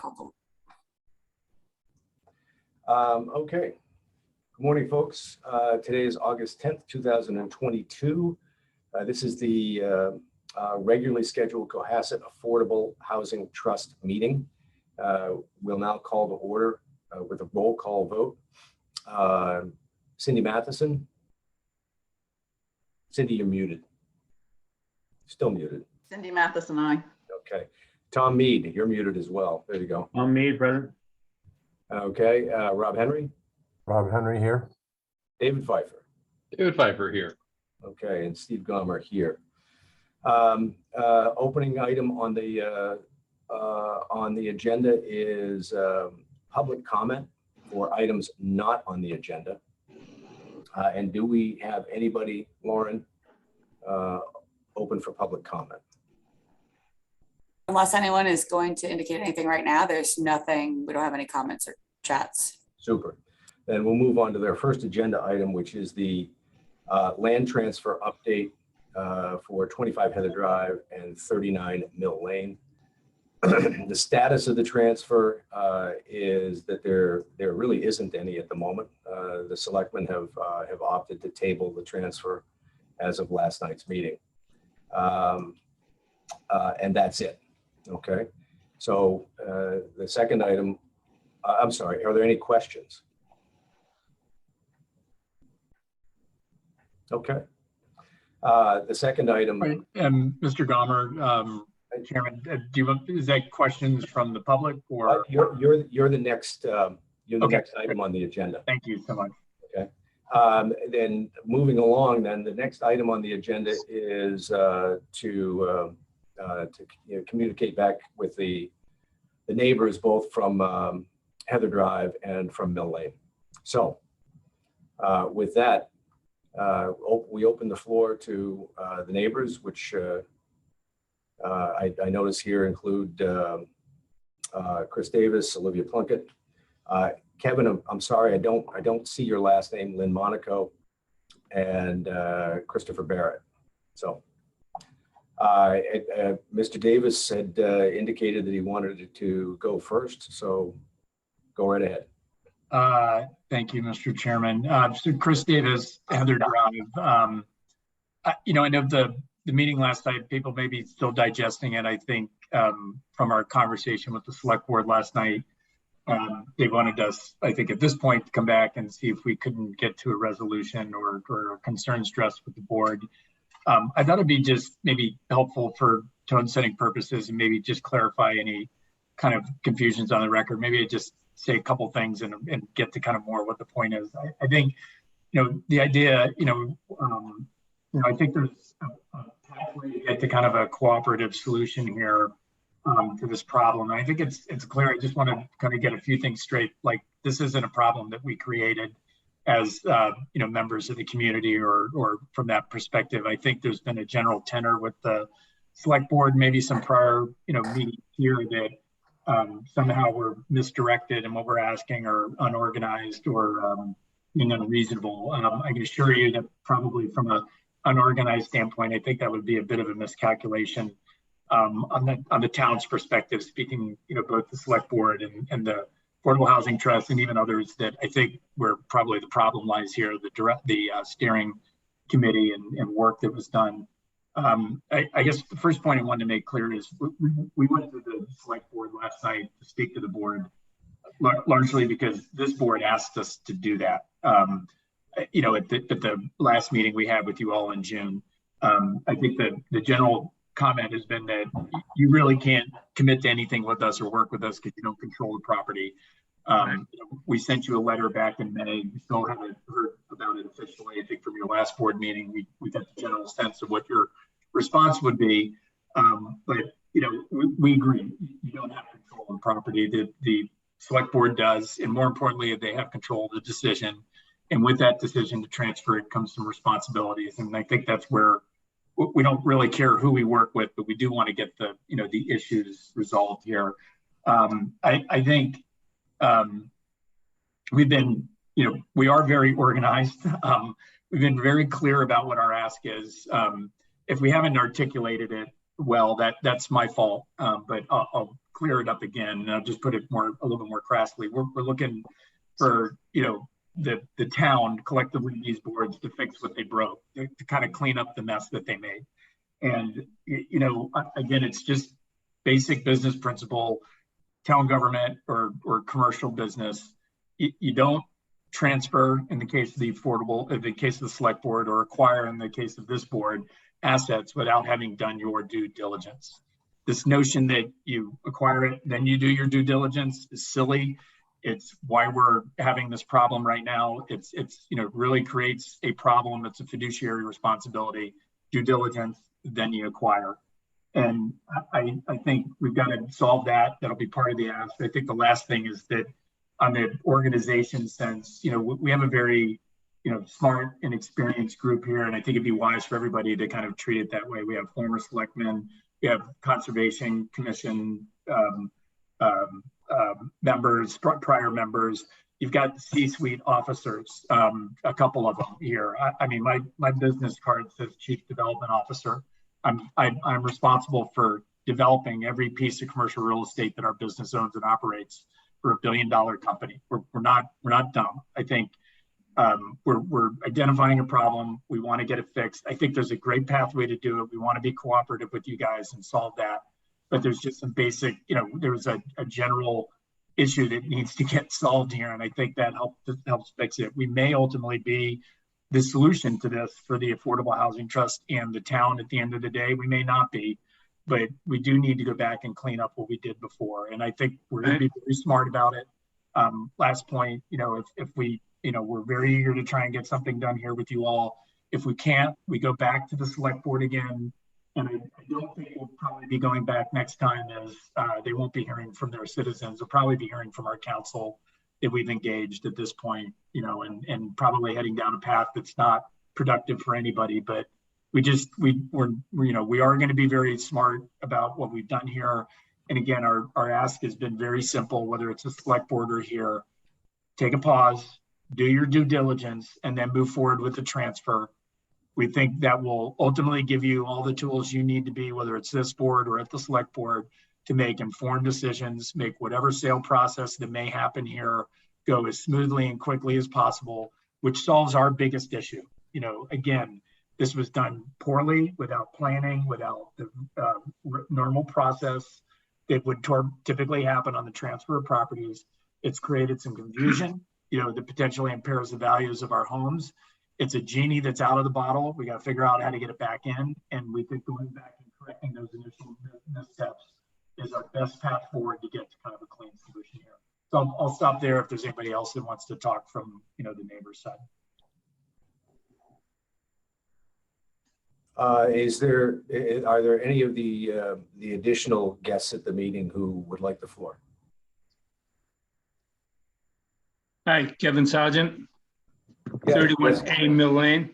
call vote. Okay. Good morning, folks. Today is August 10th, 2022. This is the regularly scheduled Cohasset Affordable Housing Trust meeting. We'll now call to order with a roll call vote. Cindy Matheson. Cindy, you're muted. Still muted. Cindy Matheson, aye. Okay. Tom Mead, you're muted as well. There you go. Tom Mead, present. Okay. Rob Henry. Rob Henry here. David Pfeiffer. David Pfeiffer here. Okay, and Steve Gomer here. Opening item on the agenda is public comment for items not on the agenda. And do we have anybody, Lauren, open for public comment? Unless anyone is going to indicate anything right now, there's nothing. We don't have any comments or chats. Super. Then we'll move on to their first agenda item, which is the land transfer update for 25 Heather Drive and 39 Mill Lane. The status of the transfer is that there really isn't any at the moment. The selectmen have opted to table the transfer as of last night's meeting. And that's it. Okay. So the second item, I'm sorry, are there any questions? Okay. The second item. Right. Mr. Gomer, Chairman, is that questions from the public or? You're the next next item on the agenda. Thank you so much. Okay. Then moving along, then the next item on the agenda is to communicate back with the neighbors, both from Heather Drive and from Mill Lane. So with that, we open the floor to the neighbors, which I notice here include Chris Davis, Olivia Plunkett, Kevin. I'm sorry, I don't see your last name, Lynn Monaco, and Christopher Barrett. So Mr. Davis had indicated that he wanted to go first, so go right ahead. Thank you, Mr. Chairman. So Chris Davis, Heather Drive. I know the meeting last night, people may be still digesting it. I think from our conversation with the select board last night, they wanted us, I think at this point, to come back and see if we couldn't get to a resolution or a concern stressed with the board. I thought it'd be just maybe helpful for tone setting purposes and maybe just clarify any kind of confusions on the record. Maybe I just say a couple things and get to kind of more what the point is. I think, the idea, I think there's a pathway to get to kind of a cooperative solution here to this problem. And I think it's clear. I just want to kind of get a few things straight. Like, this isn't a problem that we created as members of the community or from that perspective. I think there's been a general tenor with the select board, maybe some prior meetings here that somehow we're misdirected and what we're asking are unorganized or unreasonable. I can assure you that probably from an unorganized standpoint, I think that would be a bit of a miscalculation on the town's perspective, speaking both the select board and the Affordable Housing Trust and even others that I think where probably the problem lies here, the steering committee and work that was done. I guess the first point I wanted to make clear is we went to the select board last night to speak to the board, largely because this board asked us to do that. At the last meeting we had with you all in June, I think that the general comment has been that you really can't commit to anything with us or work with us because you don't control the property. We sent you a letter back in May. We still haven't heard about it officially. I think from your last board meeting, we got the general sense of what your response would be. But we agree. You don't have control of the property. The select board does, and more importantly, they have control of the decision. And with that decision to transfer, it comes some responsibilities. And I think that's where we don't really care who we work with, but we do want to get the issues resolved here. I think we've been, we are very organized. We've been very clear about what our ask is. If we haven't articulated it well, that's my fault. But I'll clear it up again, and I'll just put it a little bit more crassly. We're looking for, the town, collectively these boards, to fix what they broke, to kind of clean up the mess that they made. And, again, it's just basic business principle. Town government or commercial business, you don't transfer, in the case of the case of the select board, or acquire, in the case of this board, assets without having done your due diligence. This notion that you acquire it, then you do your due diligence, is silly. It's why we're having this problem right now. It's really creates a problem. It's a fiduciary responsibility. Due diligence, then you acquire. And I think we've got to solve that. That'll be part of the ask. I think the last thing is that on the organization sense, we have a very, smart and experienced group here. And I think it'd be wise for everybody to kind of treat it that way. We have former selectmen, we have Conservation Commission members, prior members. You've got C-suite officers, a couple of them here. I mean, my business card says Chief Development Officer. I'm responsible for developing every piece of commercial real estate that our business owns and operates for $1 billion company. We're not dumb. I think we're identifying a problem. We want to get it fixed. I think there's a great pathway to do it. We want to be cooperative with you guys and solve that. But there's just some basic, there's a general issue that needs to get solved here. And I think that helps fix it. We may ultimately be the solution to this for the Affordable Housing Trust and the town at the end of the day. We may not be, but we do need to go back and clean up what we did before. And I think we're going to be very smart about it. Last point, if we, we're very eager to try and get something done here with you all. If we can't, we go back to the select board again. And I don't think we'll probably be going back next time, as they won't be hearing from their citizens. They'll probably be hearing from our council that we've engaged at this point, and probably heading down a path that's not productive for anybody. But we are going to be very smart about what we've done here. And again, our ask has been very simple, whether it's a select board or here: take a pause, do your due diligence, and then move forward with the transfer. We think that will ultimately give you all the tools you need to be, whether it's this board or at the select board, to make informed decisions, make whatever sale process that may happen here go as smoothly and quickly as possible, which solves our biggest issue. Again, this was done poorly, without planning, without the normal process that would typically happen on the transfer of properties. It's created some confusion, that potentially impairs the values of our homes. It's a genie that's out of the bottle. We got to figure out how to get it back in. And we think going back and correcting those initial missteps is our best path forward to get to kind of a clean solution here. So I'll stop there if there's anybody else that wants to talk from, the neighbor's side. Are there any of the additional guests at the meeting who would like the floor? Hi, Kevin Sargent, Yeah, 31A Mill Lane.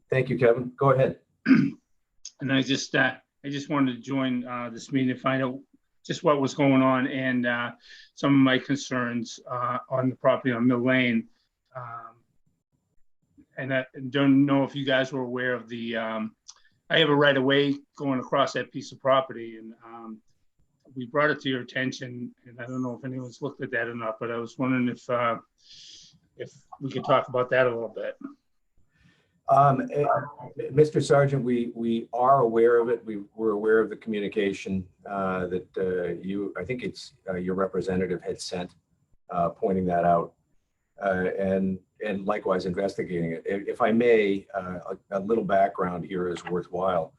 Thank you, Kevin. Go ahead. And I just wanted to join this meeting to find out just what was going on and some of my concerns on the property on Mill Lane. And I don't know if you guys were aware of the, I have a right of way going across that piece of property, and we brought it to your attention, and I don't know if anyone's looked at that or not, but I was wondering if we could talk about that a little bit. Mr. Sargent, we are aware of it. We're aware of the communication that I think it's your representative had sent, pointing that out, and likewise investigating it. If I may, a little background here is worthwhile.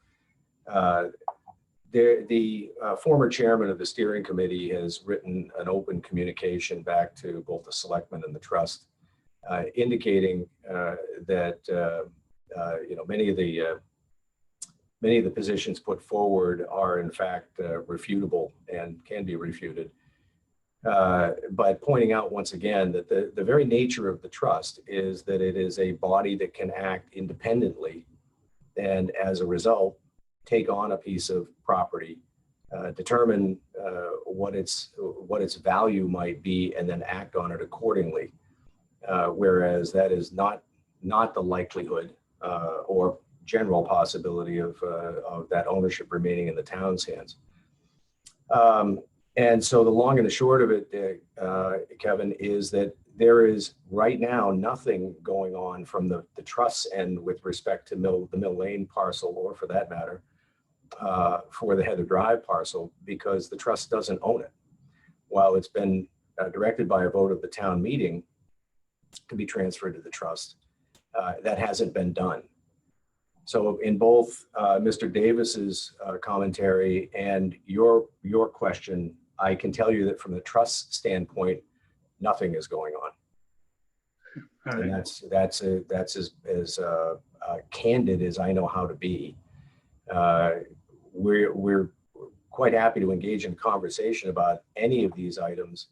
The former chairman of the steering committee has written an open communication back to both the selectmen and the trust, indicating that many of the positions put forward are in fact refutable and can be refuted. But pointing out once again that the very nature of the trust is that it is a body that can act independently, and as a result, take on a piece of property, determine what its value might be, and then act on it accordingly. Whereas that is not the likelihood or general possibility of that ownership remaining in the town's hands. And so the long and the short of it, Kevin, is that there is right now nothing going on from the trust's end with respect to the Mill Lane parcel, or for that matter, for the Heather Drive parcel, because the trust doesn't own it. While it's been directed by a vote of the town meeting to be transferred to the trust, that hasn't been done. So in both Mr. Davis's commentary and your question, I can tell you that from the trust standpoint, nothing is going on. All And right. that's as candid as I know how to be. We're quite happy to engage in conversation about any of these items.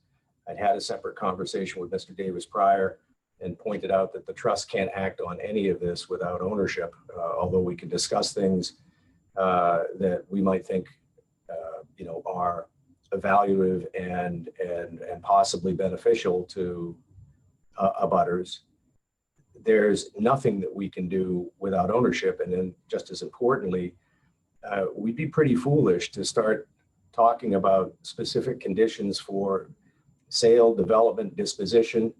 I'd had a separate conversation with Mr. Davis prior and pointed out that the trust can't act on any of this without ownership, although we can discuss things that we might think are evaluative and possibly beneficial to abutters. There's nothing that we can do without ownership. And then just as importantly, we'd be pretty foolish to start talking about specific conditions for sale, development, disposition,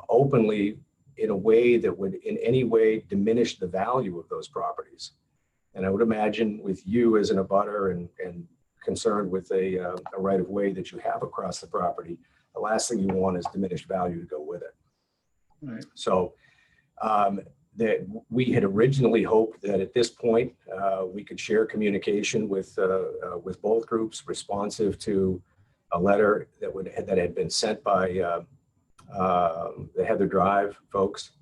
openly in a way that would in any way diminish the value of those properties. And I would imagine with you as an abutter and concerned with a right of way that you have across the property, the last thing you want is diminished value to go with it. Right. So that we had originally hoped that at this point we could share communication with both groups, responsive to a letter that had been sent by the Heather Drive folks.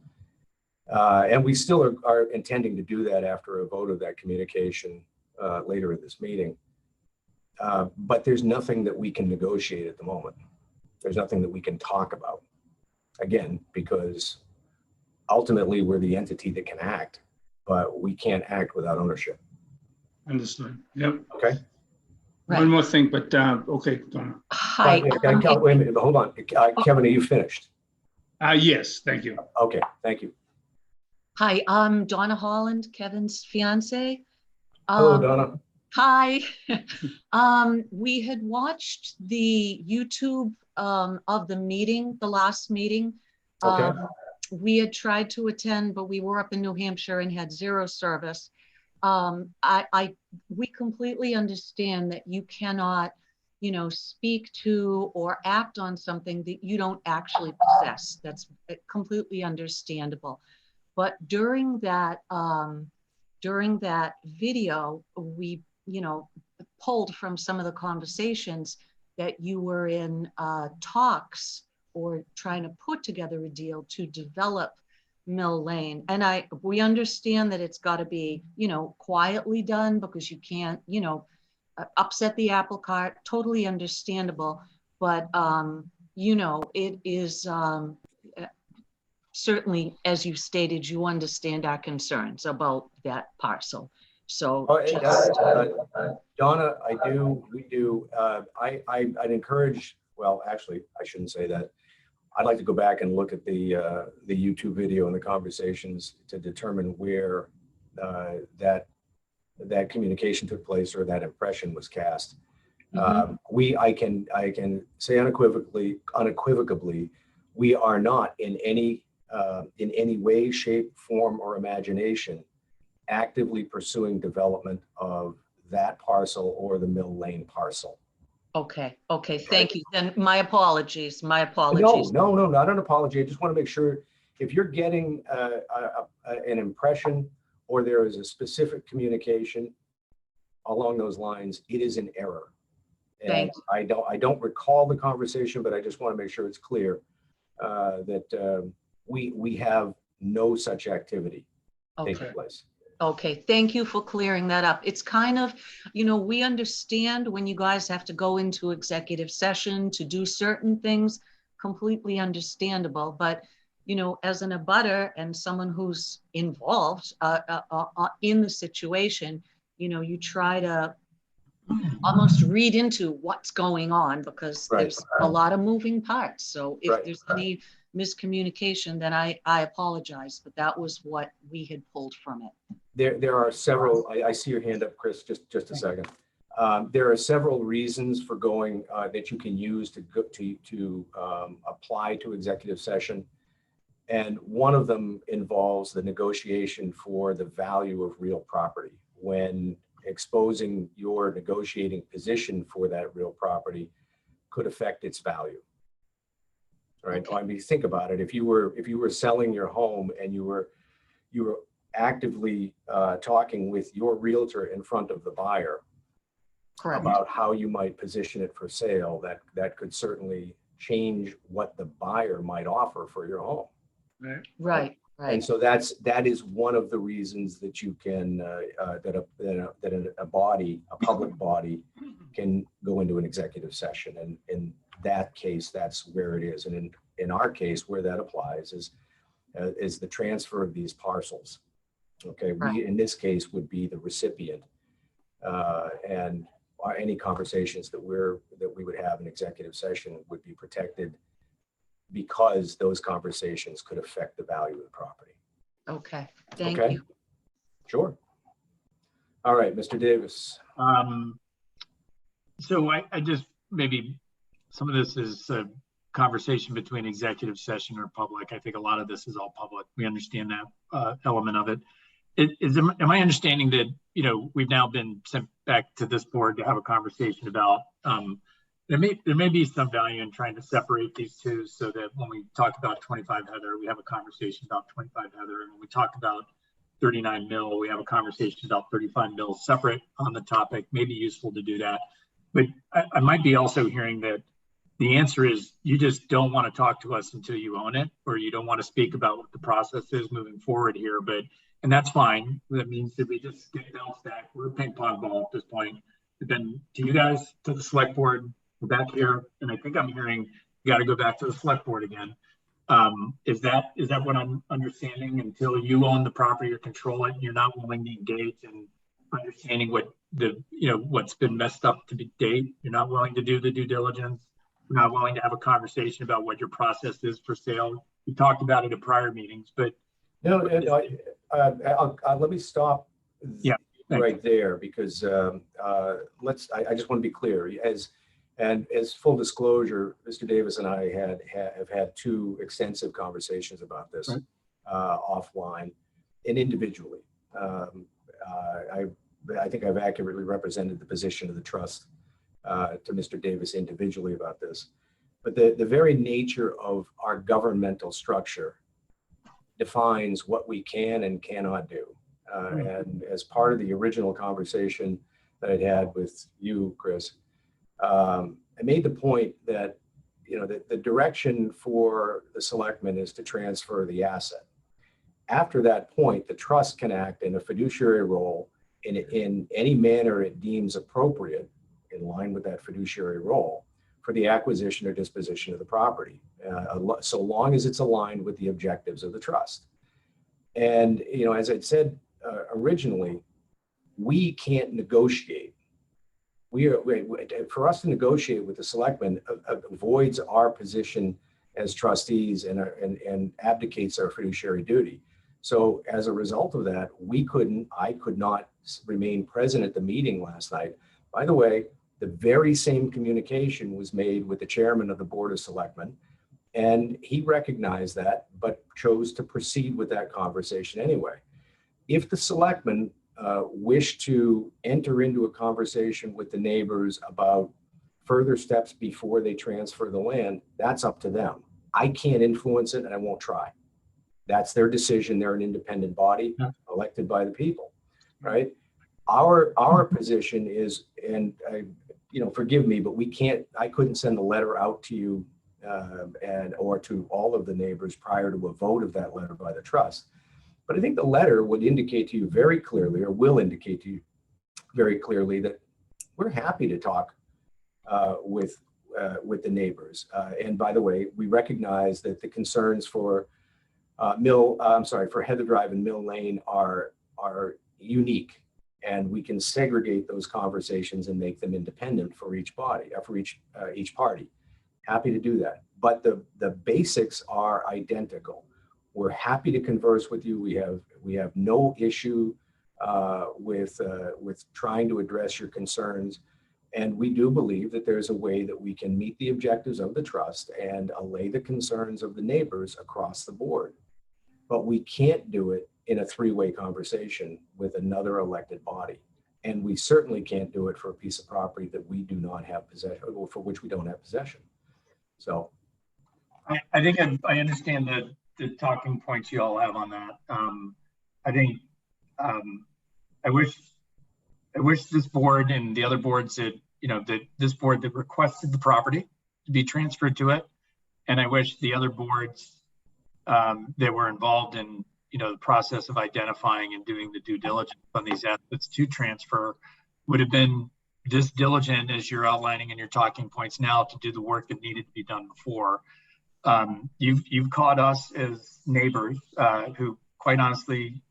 And we still are intending to do that after a vote of that communication later in this meeting. But there's nothing that we can negotiate at the moment. There's nothing that we can talk about. Again, because ultimately we're the entity that can act, but we can't act without ownership. Understood. Yep. Okay. Right. One more thing, but okay, Donna. Hi. Wait a minute, hold on. Kevin, are you finished? Yes, thank you. Okay, thank you. Hi, I'm Donna Holland, Kevin's fiance. Hello, Donna. Hi. We had watched the YouTube of the meeting, the last meeting. Okay. We had tried to attend, but we were up in New Hampshire and had zero service. We completely understand that you cannot, speak to or act on something that you don't actually possess. That's completely understandable. But during that video, we, pulled from some of the conversations that you were in talks or trying to put together a deal to develop Mill Lane. And we understand that it's got to be, quietly done because you can't, upset the apple cart, totally understandable. But, it is certainly, as you stated, you understand our concerns about that parcel. So Donna, we do. I'd encourage, well, actually, I shouldn't say that. I'd like to go back and look at the YouTube video and the conversations to determine where that communication took place or that impression was cast. I can say unequivocally, we are not in any way, shape, form, or imagination actively pursuing development of that parcel or the Mill Lane parcel. Okay, thank you. Then my apologies. No, not an apology. I just want to make sure if you're getting an impression or there is a specific communication along those lines, it is an error. And Thanks. I don't recall the conversation, but I just want to make sure it's clear that we have no such activity taking place. Okay, thank you for clearing that up. It's kind of, we understand when you guys have to go into executive session to do certain things, completely understandable. But, as an abutter and someone who's involved in the situation, you try to almost read into what's going on because there's a lot of moving parts. So if there's any miscommunication, then I apologize, but that was what we had pulled from it. There are several. I see your hand up, Chris. Just a second. There are several reasons for going that you can use to go to apply to executive session. And one of them involves the negotiation for the value of real property. When exposing your negotiating position for that real property could affect its value. Right? Okay. I mean, think about it. If you were selling your home and you were actively talking with your realtor in front of the buyer Correct. about how you might position it for sale, that could certainly change what the buyer might offer for your home. Right. Right, And right. so that is one of the reasons that you can that a body, a public body, can go into an executive session. And in that case, that's where it is. And in our case, where that applies is the transfer of these parcels. Okay, Right. we in this case would be the recipient, and any conversations that we would have in executive session would be protected because those conversations could affect the value of the property. Okay, thank Okay. you. Sure. All right, Mr. Davis. So I just, maybe some of this is a conversation between executive session or public. I think a lot of this is all public. We understand that element of it. Am I understanding that, we've now been sent back to this board to have a conversation about, there may be some value in trying to separate these two so that when we talk about 25 Heather, we have a conversation about 25 Heather. And when we talk about 39 Mill, we have a conversation about 35 Mill separate on the topic. Maybe useful to do that. But I might be also hearing that the answer is you just don't want to talk to us until you own it, or you don't want to speak about what the process is moving forward here. And that's fine. That means that we just get bounced back. We're a ping pong ball at this point. Then to you guys, to the select board, we're back here. And I think I'm hearing you got to go back to the select board again. Is that what I'm understanding? Until you own the property or control it, you're not willing to engage in understanding what's been messed up to date. You're not willing to do the due diligence. You're not willing to have a conversation about what your process is for sale. We talked about it at prior meetings, but No, let me stop Yeah, right there because I just want to be clear. As full disclosure, Mr. Davis and I have had two extensive conversations about this Right. Offline and individually. I think I've accurately represented the position of the trust to Mr. Davis individually about this. But the very nature of our governmental structure defines what we can and cannot do. And as part of the original conversation that I'd had with you, Chris, I made the point that the direction for the selectmen is to transfer the asset. After that point, the trust can act in a fiduciary role in any manner it deems appropriate, in line with that fiduciary role, for the acquisition or disposition of the property, so long as it's aligned with the objectives of the trust. And as I'd said originally, we can't negotiate. For us to negotiate with the selectmen avoids our position as trustees and abdicates our fiduciary duty. So as a result of that, I could not remain present at the meeting last night. By the way, the very same communication was made with the chairman of the Board of Selectmen, and he recognized that, but chose to proceed with that conversation anyway. If the selectmen wish to enter into a conversation with the neighbors about further steps before they transfer the land, that's up to them. I can't influence it and I won't try. That's their decision. They're an independent body elected by the people, right? Our position is, and forgive me, but I couldn't send a letter out to you or to all of the neighbors prior to a vote of that letter by the trust. But I think the letter would indicate to you very clearly, or will indicate to you very clearly, that we're happy to talk with the neighbors. And by the way, we recognize that the concerns for Heather Drive and Mill Lane are unique, and we can segregate those conversations and make them independent for each body, for each party. Happy to do that. But the basics are identical. We're happy to converse with you. We have no issue with trying to address your concerns. And we do believe that there's a way that we can meet the objectives of the trust and allay the concerns of the neighbors across the board. But we can't do it in a three-way conversation with another elected body. And we certainly can't do it for a piece of property that we do not have possession, or for which we don't have possession. So I think I understand the talking points you all have on that. I think I wish this board and the other boards that, that this board that requested the property to be transferred to it. And I wish the other boards that were involved in, the process of identifying and doing the due diligence on these assets to transfer would have been this diligent as you're outlining in your talking points now to do the work that needed to be done before. You've caught us as neighbors who, quite honestly,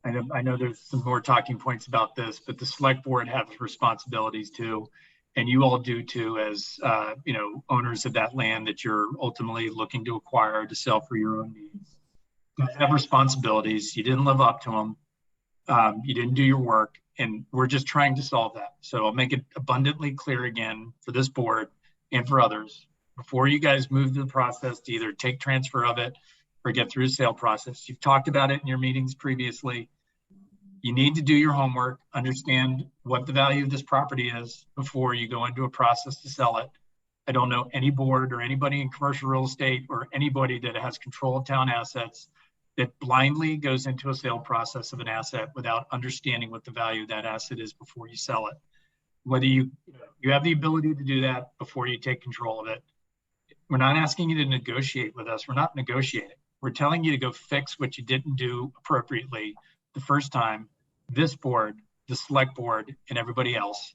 I know there's some more talking points about this, but the select board has responsibilities too, and you all do too, as owners of that land that you're ultimately looking to acquire to sell for your own needs. You have responsibilities. You didn't live up to them. You didn't do your work, and we're just trying to solve that. So I'll make it abundantly clear again for this board and for others, before you guys move to the process to either take transfer of it or get through the sale process. You've talked about it in your meetings previously. You need to do your homework, understand what the value of this property is before you go into a process to sell it. I don't know any board or anybody in commercial real estate or anybody that has control of town assets that blindly goes into a sale process of an asset without understanding what the value of that asset is before you sell it. Whether you have the ability to do that before you take control of it. We're not asking you to negotiate with us. We're not negotiating. We're telling you to go fix what you didn't do appropriately the first time. This board, the select board, and everybody else,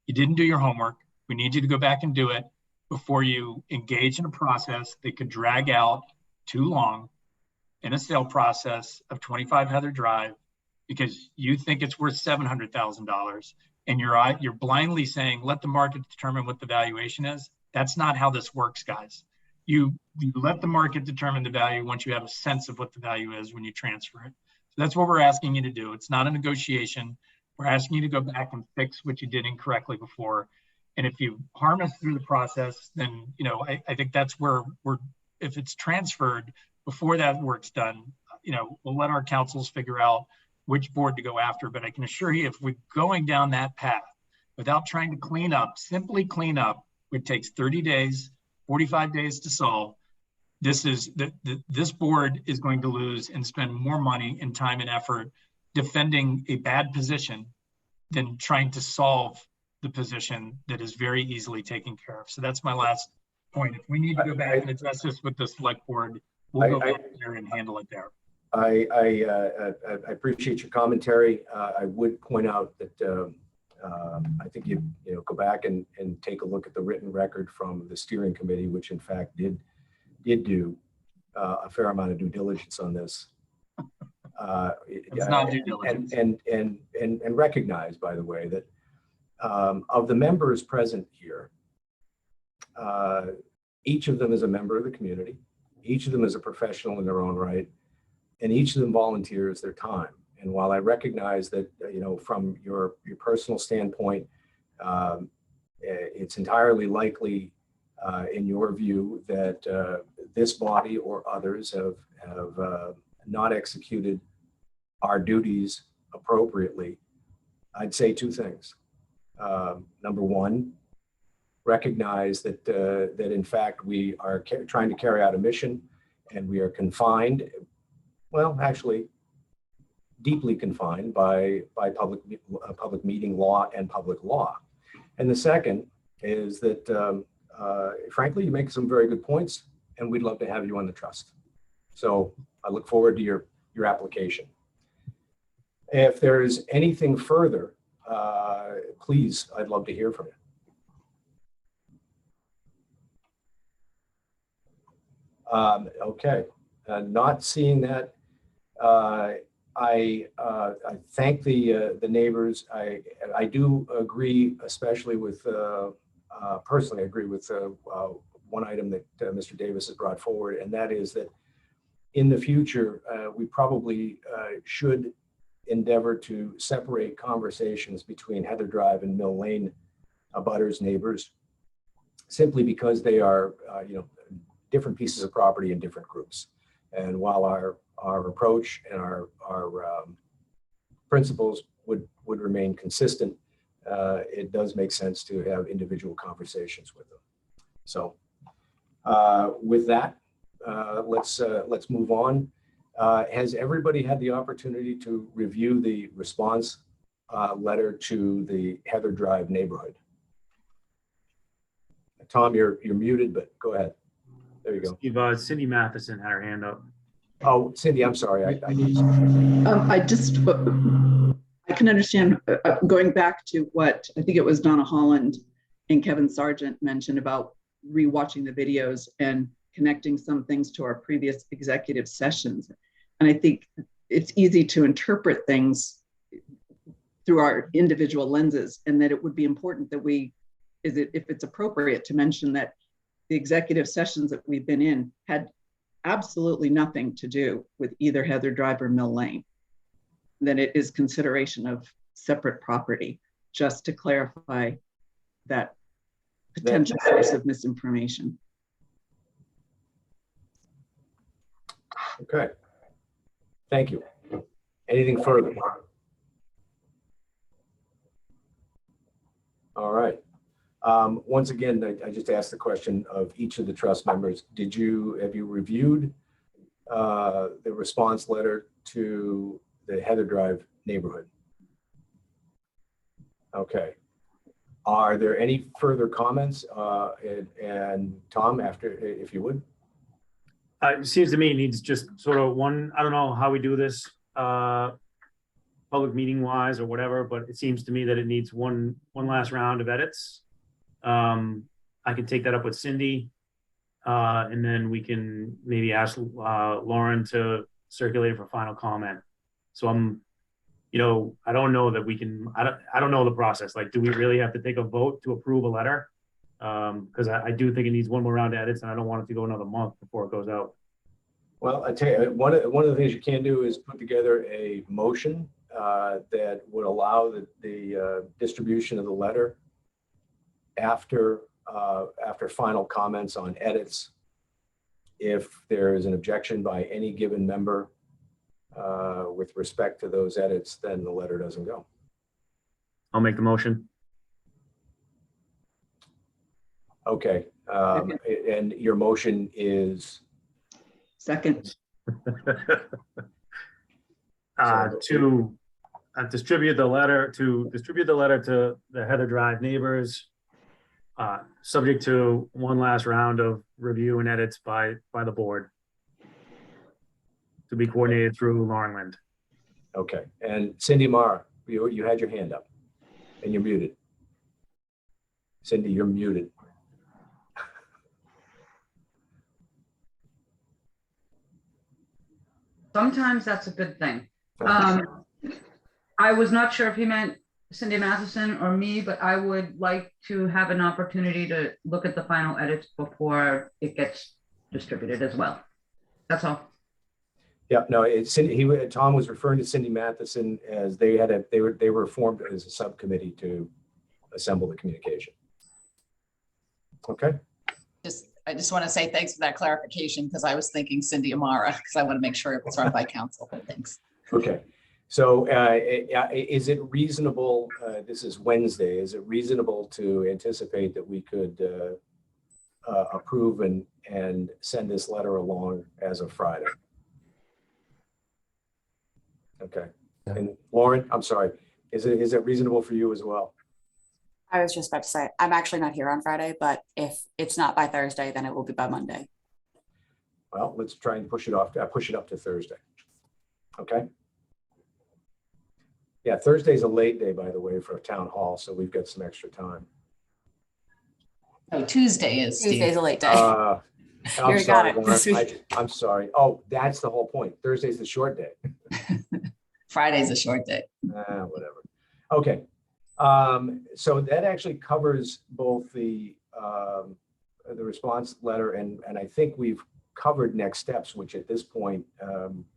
you didn't do your homework. We need you to go back and do it before you engage in a process that could drag out too long in a sale process of 25 Heather Drive because you think it's worth $700,000 and you're blindly saying, let the market determine what the valuation is. That's not how this works, guys. You let the market determine the value once you have a sense of what the value is when you transfer it. So that's what we're asking you to do. It's not a negotiation. We're asking you to go back and fix what you did incorrectly before. And if you harm us through the process, then, I think that's where if it's transferred before that work's done, we'll let our councils figure out which board to go after. But I can assure you, if we're going down that path without trying to clean up, simply clean up, it takes 30 days, 45 days to solve. This board is going to lose and spend more money and time and effort defending a bad position than trying to solve the position that is very easily taken care of. So that's my last point. If we need to go back and address this with the select board, we'll go back there and handle it there. I appreciate your commentary. I would point out that I think you go back and take a look at the written record from the steering committee, which in fact did do a fair amount of due diligence on this. It's not due diligence. And recognize, by the way, that of the members present here, each of them is a member of the community. Each of them is a professional in their own right, and each of them volunteers their time. And while I recognize that, from your personal standpoint, it's entirely likely, in your view, that this body or others have not executed our duties appropriately, I'd say two things. Number one, recognize that in fact we are trying to carry out a mission, and we are confined. Well, actually, deeply confined by public meeting law and public law. And the second is that, frankly, you make some very good points, and we'd love to have you on the trust. So I look forward to your application. If there's anything further, please, I'd love to hear from you. Okay, not seeing that. I thank the neighbors. I do agree, especially with personally agree with one item that Mr. Davis has brought forward, and that is that in the future we probably should endeavor to separate conversations between Heather Drive and Mill Lane abutters, neighbors, simply because they are, different pieces of property in different groups. And while our approach and our principles would remain consistent, it does make sense to have individual conversations with them. So with that, let's move on. Has everybody had the opportunity to review the response letter to the Heather Drive neighborhood? Tom, you're muted, but go ahead. There you go. Steve, Cindy Matheson had her hand up. Oh, Cindy, I'm sorry. I can understand going back to what I think it was Donna Holland and Kevin Sargent mentioned about rewatching the videos and connecting some things to our previous executive sessions. And I think it's easy to interpret things through our individual lenses, and that it would be important that if it's appropriate to mention that the executive sessions that we've been in had absolutely nothing to do with either Heather Drive or Mill Lane. Then it is consideration of separate property, just to clarify that potential source of misinformation. Okay. Thank you. Anything further? All right. Once again, I just asked the question of each of the trust members. Have you reviewed the response letter to the Heather Drive neighborhood? Okay. Are there any further comments? And Tom, if you would. It seems to me it needs just sort of one, I don't know how we do this public meeting wise or whatever, but it seems to me that it needs one last round of edits. I can take that up with Cindy, and then we can maybe ask Lauren to circulate it for final comment. So I don't know that we can, I don't know the process. Like, do we really have to take a vote to approve a letter? Because I do think it needs one more round of edits, and I don't want it to go another month before it goes out. Well, I tell you, one of the things you can do is put together a motion that would allow the distribution of the letter after final comments on edits. If there is an objection by any given member with respect to those edits, then the letter doesn't go. I'll make the motion. Okay. And your motion is? Second. To distribute the letter to the Heather Drive neighbors, subject to one last round of review and edits by the board, to be coordinated through Lauren Lind. Okay. And Cindy Mara, you had your hand up and you're muted. Cindy, you're muted. Sometimes that's a good thing. I was not sure if he meant Cindy Matheson or me, but I would like to have an opportunity to look at the final edits before it gets distributed as well. That's all. Yeah, no, it's Cindy. Tom was referring to Cindy Matheson as they were formed as a subcommittee to assemble the communication. Okay. I just want to say thanks for that clarification, because I was thinking Cindy Amara, because I want to make sure it was run by council. Thanks. Okay. So is it reasonable, this is Wednesday, is it reasonable to anticipate that we could approve and send this letter along as of Friday? Okay. And Lauren, I'm sorry, is it reasonable for you as well? I was just about to say, I'm actually not here on Friday, but if it's not by Thursday, then it will be by Monday. Well, let's try and push it up to Thursday. Okay. Yeah, Thursday's a late day, by the way, for a town hall, so we've got some extra time. Oh, Tuesday is, Steve. Tuesday's a late day. I'm You sorry, got it. Lauren. I'm sorry. Oh, that's the whole point. Thursday's the short day. Friday's a short day. Whatever. Okay. So that actually covers both the response letter and I think we've covered next steps, which at this point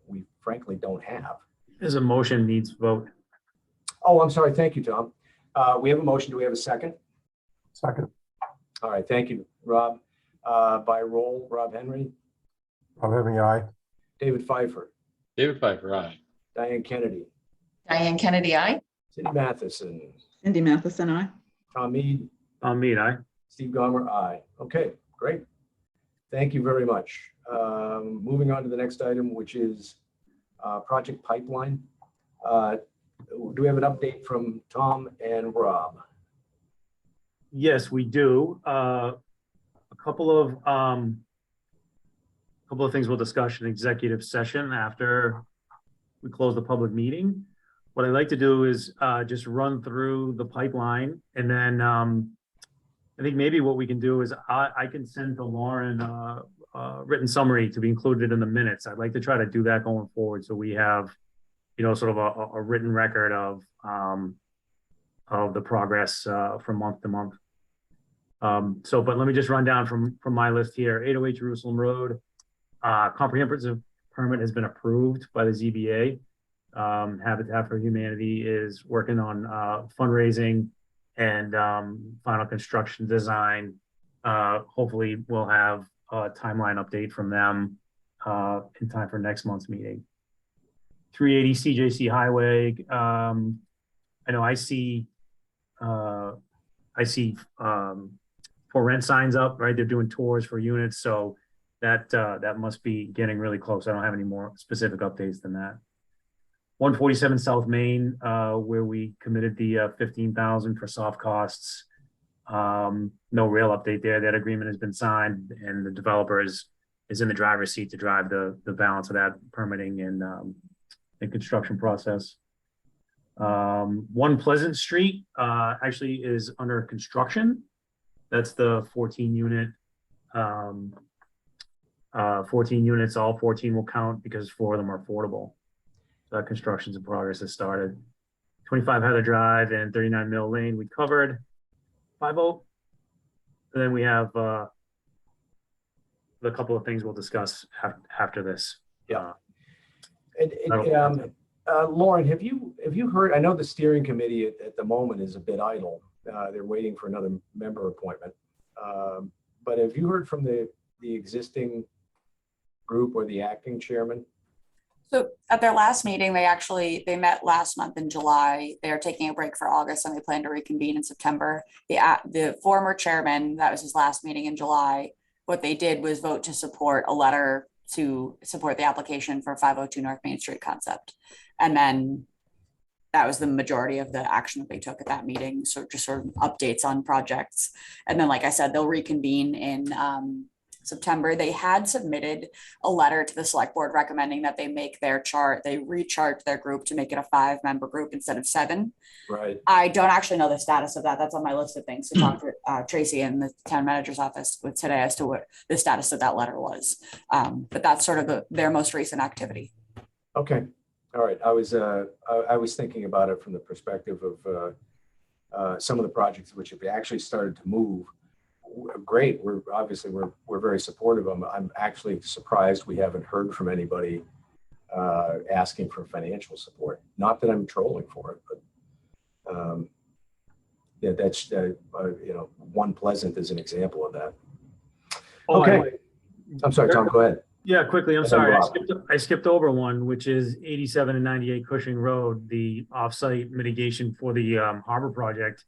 we frankly don't have. There's a motion needs vote. Oh, I'm sorry. Thank you, Tom. We have a motion. Do we have a second? Second. All right, thank you, Rob. By roll, Rob Henry, Rob Henry, aye. David Pfeiffer, David Pfeiffer, aye. Diane Kennedy, Diane Kennedy, aye. Cindy Matheson, Cindy Matheson, aye. Tom Mead, Mead, aye. Steve Gomer, aye. Okay, great. Thank you very much. Moving on to the next item, which is project pipeline. Do we have an update from Tom and Rob? Yes, we do. A couple of things we'll discuss in executive session after we close the public meeting. What I'd like to do is just run through the pipeline, and then I think maybe what we can do is I can send to Lauren a written summary to be included in the minutes. I'd like to try to do that going forward, so we have, sort of a written record of the progress from month to month. But let me just run down from my list here. 808 Jerusalem Road, comprehensive permit has been approved by the ZBA. Habitat for Humanity is working on fundraising and final construction design. Hopefully we'll have a timeline update from them in time for next month's meeting. 380 CJC Highway. I know I see for rent signs up, right? They're doing tours for units, so that must be getting really close. I don't have any more specific updates than that. 147 South Main, where we committed the 15,000 for soft costs. No real update there. That agreement has been signed, and the developer is in the driver's seat to drive the balance of that permitting and construction process. 1 Pleasant Street actually is under construction. That's the 14 unit. 14 units, all 14 will count because 4 of them are affordable. So that construction's in progress has started. 25 Heather Drive and 39 Mill Lane we covered. 50. And then we have the couple of things we'll discuss after this. Yeah. Lauren, have you heard? I know the steering committee at the moment is a bit idle. They're waiting for another member appointment. But have you heard from the existing group or the acting chairman? So at their last meeting, they met last month in July. They are taking a break for August and they plan to reconvene in September. The former chairman, that was his last meeting in July. What they did was vote to support a letter to support the application for 502 North Main Street concept. And then that was the majority of the action that they took at that meeting. So just sort of updates on projects. And then, like I said, they'll reconvene in September. They had submitted a letter to the select board recommending that they make their chart, they recharge their group to make it a 5-member group instead of 7. Right. I don't actually know the status of that. That's on my list of things to talk to Tracy in the town manager's office with today as to what the status of that letter was. But that's sort of their most recent activity. Okay. All right. I was thinking about it from the perspective of some of the projects which have actually started to move. Great. We're very supportive of them. I'm actually surprised we haven't heard from anybody asking for financial support. Not that I'm trolling for it, but yeah, that's 1 Pleasant is an example of that. Okay. I'm sorry, Tom, go ahead. Yeah, quickly. I'm sorry. I skipped over one, which is 87 and 98 Cushing Road, the offsite mitigation for the harbor project.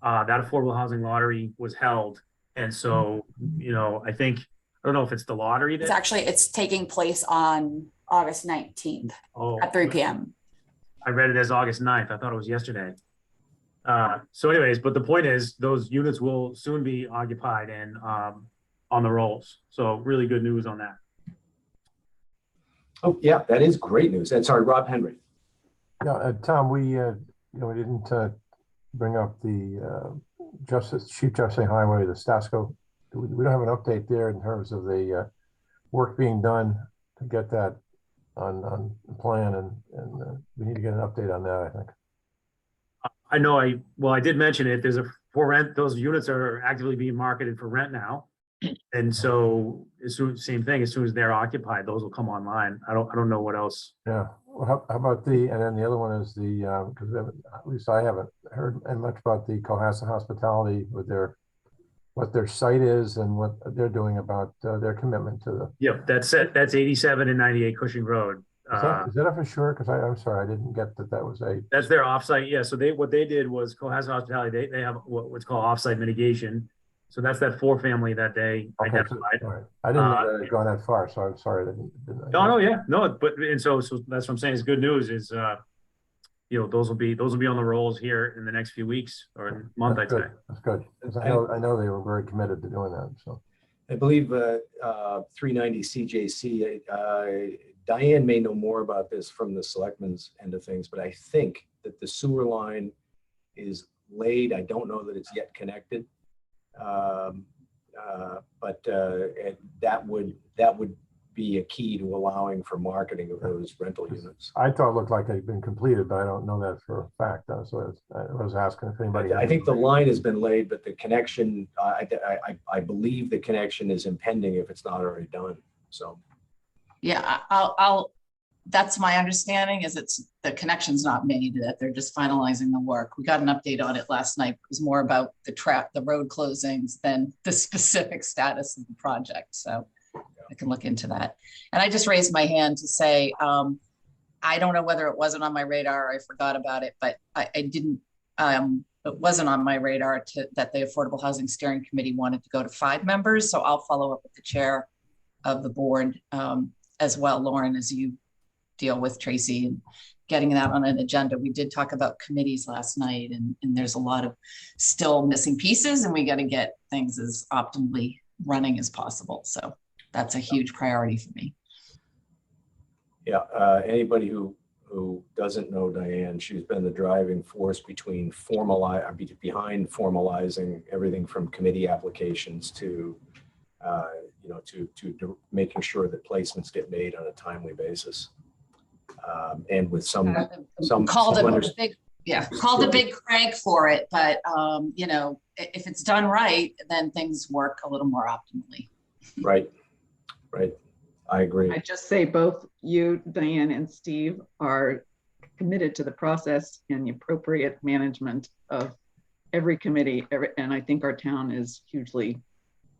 That affordable housing lottery was held. And so, I don't know if it's the lottery that It's taking place on August 19th at 3 p.m. I read it as August 9th. I thought it was yesterday. So anyways, but the point is those units will soon be occupied and on the rolls. So really good news on that. Oh, yeah, that is great news. And sorry, Rob Henry. Yeah, Tom, we didn't bring up the Chief Justice Highway, the Stasco. We don't have an update there in terms of the work being done to get that on plan, and we need to get an update on that, I think. I know I did mention it. There's for rent, those units are actively being marketed for rent now. And so same thing, as soon as they're occupied, those will come online. I don't know what else. Yeah. how about and then the other one is because at least I haven't heard much about the Cohasset Hospitality with what their site is and what they're doing about their commitment to the. Yep, that's 87 and 98 Cushing Road. Is that for sure? Because I'm sorry, I didn't get that was a. That's their offsite. Yeah. So what they did was Cohasset Hospitality. They have what's called offsite mitigation. So that's that 4-family that they identified. All right. I didn't know that had gone that far, so I'm sorry. No, yeah, no, but so that's what I'm saying. Is good news is those will be on the rolls here in the next few weeks or month. I'd say that's good because I know they were very committed to doing that. So I believe 390 CJC. Diane may know more about this from the selectmen's end of things, but I think that the sewer line is laid. I don't know that it's yet connected. But that would be a key to allowing for marketing of those rental units. I thought it looked like they'd been completed, but I don't know that for a fact. So I was asking if anybody. I think the line has been laid, but the connection, I believe the connection is impending if it's not already done. So. Yeah, that's my understanding is the connection's not made, that they're just finalizing the work. We got an update on it last night. It was more about the road closings than the specific status of the project. So I can look into that. And I just raised my hand to say, I don't know whether it wasn't on my radar or I forgot about it, but I didn't, it wasn't on my radar that the Affordable Housing Steering Committee wanted to go to 5 members. So I'll follow up with the chair of the board as well, Lauren, as you deal with Tracy and getting that on an agenda. We did talk about committees last night and there's a lot of still missing pieces and we got to get things as optimally running as possible. So that's a huge priority for me. Yeah, anybody who doesn't know Diane, she's been the driving force behind formalizing everything from committee applications to to making sure that placements get made on a timely basis. And with some called a big crank for it, but if it's done right, then things work a little more optimally. Right. I agree. I just say both you, Diane, and Steve are committed to the process and the appropriate management of every committee, and I think our town is hugely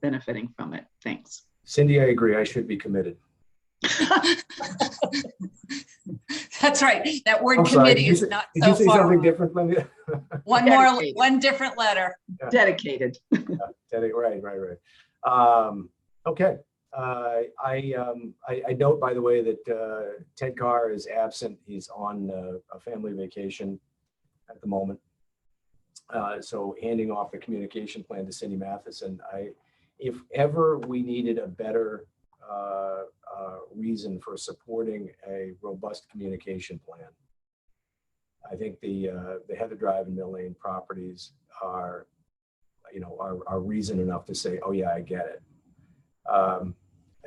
benefiting from it. Thanks. Cindy, I agree. I should be committed. That's right. That word committee is not so far. Did you say something different, Linda? One different letter. Yeah. Dedicated. Right. Okay. I note, by the way, that Ted Carr is absent. He's on a family vacation at the moment. So handing off the communication plan to Cindy Matheson. If ever we needed a better reason for supporting a robust communication plan, I think the Heather Drive and Mill Lane properties are reason enough to say, oh yeah, I get it.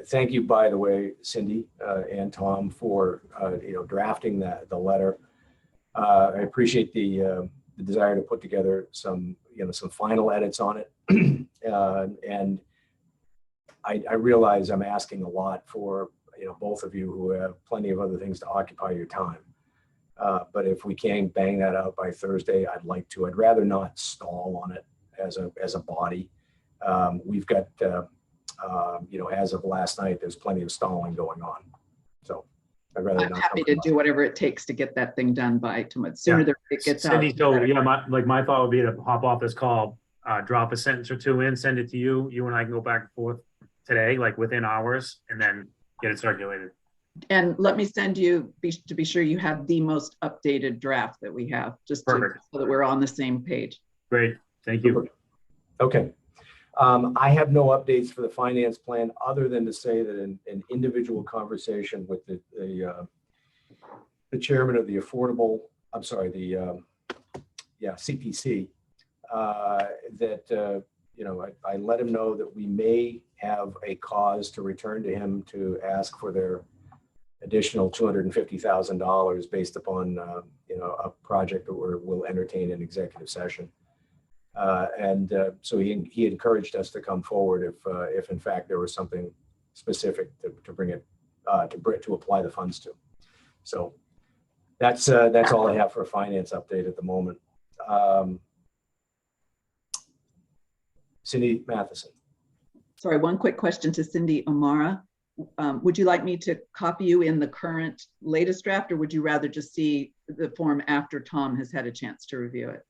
Thank you, by the way, Cindy and Tom, for drafting the letter. I appreciate the desire to put together some final edits on it, and I realize I'm asking a lot for both of you who have plenty of other things to occupy your time. But if we can bang that out by Thursday, I'd like to. I'd rather not stall on it as a body. We've got as of last night, there's plenty of stalling going on. So I'd rather I'm not. happy to do whatever it takes to get that thing done by tomorrow. Sooner it gets Cindy, out. so yeah, my thought would be to hop off this call, drop a sentence or two in, send it to you. You and I can go back and forth today, like within hours, and then get it circulated. And let me send you, to be sure you have the most updated draft that we have, just so that we're on the same page. Great, thank you. Okay. I have no updates for the finance plan other than to say that an individual conversation with the chairman of the CPC, that I let him know that we may have a cause to return to him to ask for their additional $250,000 based upon a project that we'll entertain in executive session. So he encouraged us to come forward if in fact there was something specific to bring it to apply the funds to. So That's all I have for a finance update at the moment. Cindy Matheson. Sorry, one quick question to Cindy O'Mara. Would you like me to copy you in the current latest draft, or would you rather just see the form after Tom has had a chance to review it?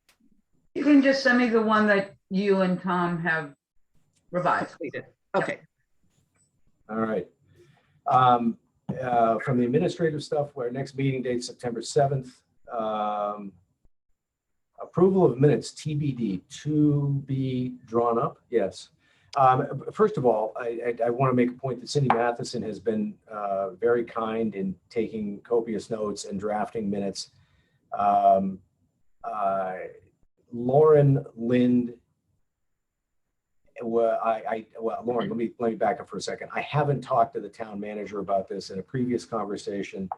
You can just send me the one that you and Tom have revised. Completed. Okay. All right. From the administrative stuff, our next meeting date, September 7th. Approval of minutes, TBD, to be drawn up. Yes. First of all, I want to make a point that Cindy Matheson has been very kind in taking copious notes and drafting minutes. Lauren Lind, Lauren, let me back up for a second. I haven't talked to the town manager about this. In a previous conversation,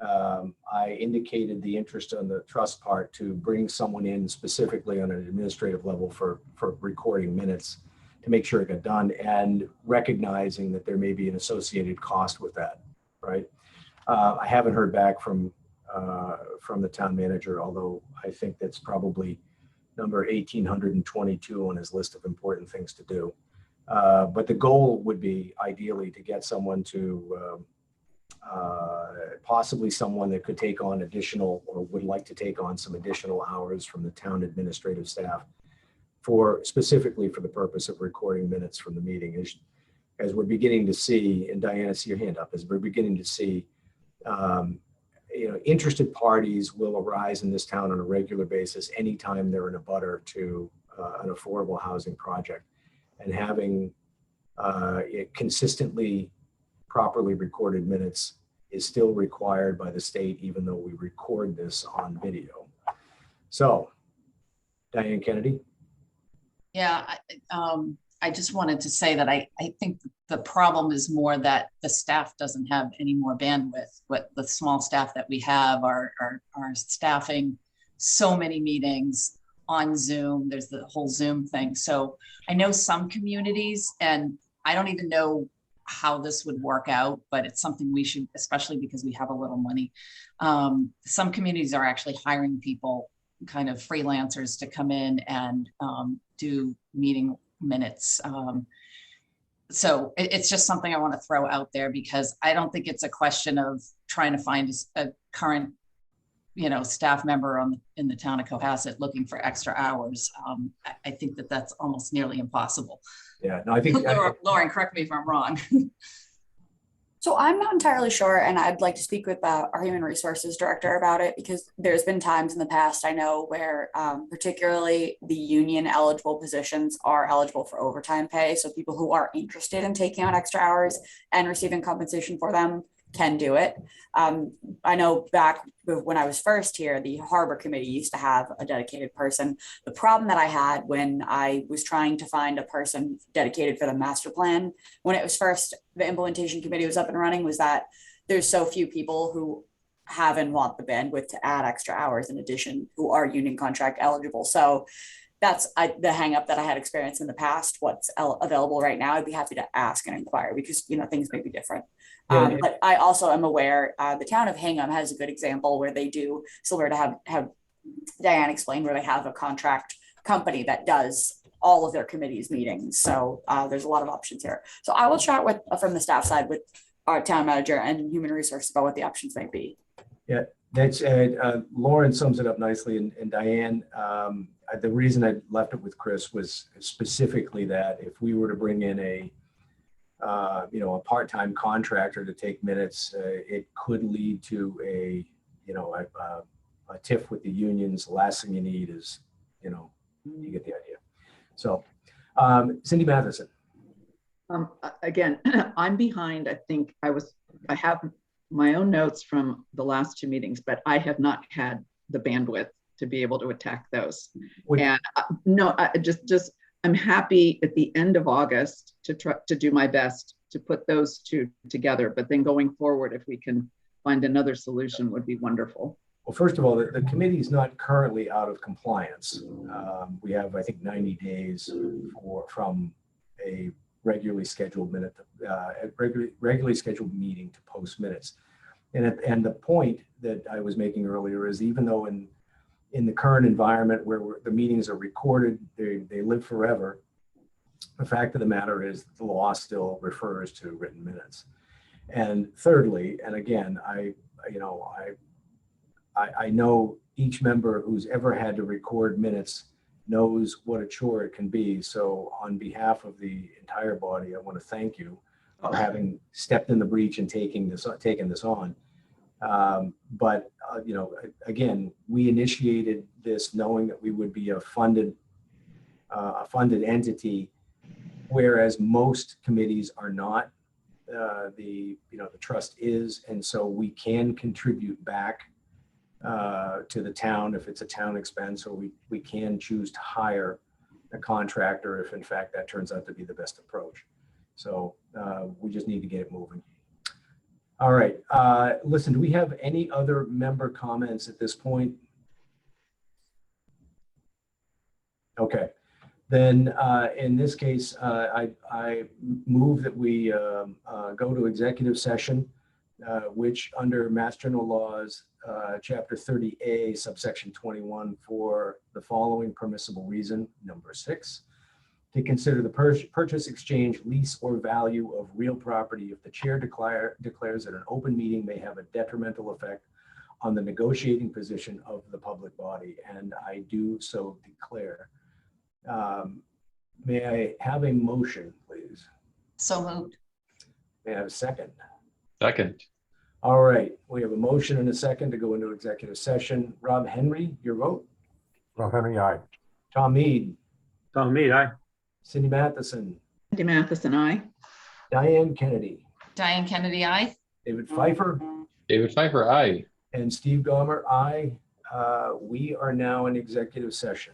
I indicated the interest on the trust part to bring someone in specifically on an administrative level for recording minutes to make sure it got done, and recognizing that there may be an associated cost with that, right? I haven't heard back from the town manager, although I think that's probably number 1822 on his list of important things to do. But the goal would be ideally to get someone to, possibly someone that could take on additional, or would like to take on some additional hours from the town administrative staff specifically for the purpose of recording minutes from the meeting. As we're beginning to see, and Diana, see your hand up, as we're beginning to see, interested parties will arise in this town on a regular basis anytime they're in a butter to an affordable housing project, and having it consistently properly recorded minutes is still required by the state, even though we record this on video. So, Diane Kennedy. Yeah, I just wanted to say that I think the problem is more that the staff doesn't have any more bandwidth. What the small staff that we have are staffing so many meetings on Zoom. There's the whole Zoom thing. So I know some communities, and I don't even know how this would work out, but it's something we should, especially because we have a little money. Some communities are actually hiring people, kind of freelancers, to come in and do meeting minutes. So it's just something I want to throw out there, because I don't think it's a question of trying to find a current, staff member in the town of Cohasset looking for extra hours. I think that's almost nearly impossible. Yeah, no, I think Lauren, correct me if I'm wrong. So I'm not entirely sure, and I'd like to speak with our human resources director about it, because there's been times in the past I know where particularly the union eligible positions are eligible for overtime pay. So people who are interested in taking on extra hours and receiving compensation for them can do it. I know back when I was first here, the Harbor Committee used to have a dedicated person. The problem that I had when I was trying to find a person dedicated for the master plan, when it was first, the implementation committee was up and running, was that there's so few people who have and want the bandwidth to add extra hours in addition, who are union contract eligible. So that's the hang up that I had experienced in the past. What's available right now, I'd be happy to ask and inquire, because things may be different. But I also am aware the town of Hingham has a good example where they do, similar to have Diane explain, where they have a contract company that does all of their committees meetings. So there's a lot of options here. So I will chat with from the staff side with our town manager and human resources about what the options might be. Yeah, that's Lauren sums it up nicely, and Diane. The reason I left it with Chris was specifically that if we were to bring in a part-time contractor to take minutes, it could lead to a tiff with the unions. The last thing you need is, you get the idea. So, Cindy Matheson. Again, I'm behind. I think I have my own notes from the last two meetings, but I have not had the bandwidth to be able to attack those. And I'm happy at the end of August to try to do my best to put those two together. But then going forward, if we can find another solution, would be wonderful. Well, first of all, the committee is not currently out of compliance. We have, I think, 90 days from a regularly scheduled regularly scheduled meeting to post minutes. And the point that I was making earlier is even though in the current environment where the meetings are recorded, they live forever. The fact of the matter is the law still refers to written minutes. And thirdly, and again, I know each member who's ever had to record minutes knows what a chore it can be. So on behalf of the entire body, I want to thank you for having stepped in the breach and taken this on. But again, we initiated this knowing that we would be a funded entity, whereas most committees are not. The trust is, and so we can contribute back to the town if it's a town expense, or we can choose to hire a contractor if in fact that turns out to be the best approach. So we just need to get it moving. All right, listen, do we have any other member comments at this point? Okay, then in this case, I move that we go to executive session, which under Mass General Laws, Chapter 30A, subsection 21, for the following permissible reason, number 6, to consider the purchase, exchange, lease, or value of real property if the chair declares that an open meeting may have a detrimental effect on the negotiating position of the public body, and I do so declare. May I have a motion, please? So moved. May I have a second? Second. All right, we have a motion and a second to go into executive session. Rob Henry, your vote. Rob Henry, aye. Tom Mead, Tom Mead, aye. Cindy Matheson, Cindy Matheson, aye. Diane Kennedy, Diane Kennedy, aye. David Pfeiffer, David Pfeiffer, aye. and Steve Gomer, aye. We are now in executive session.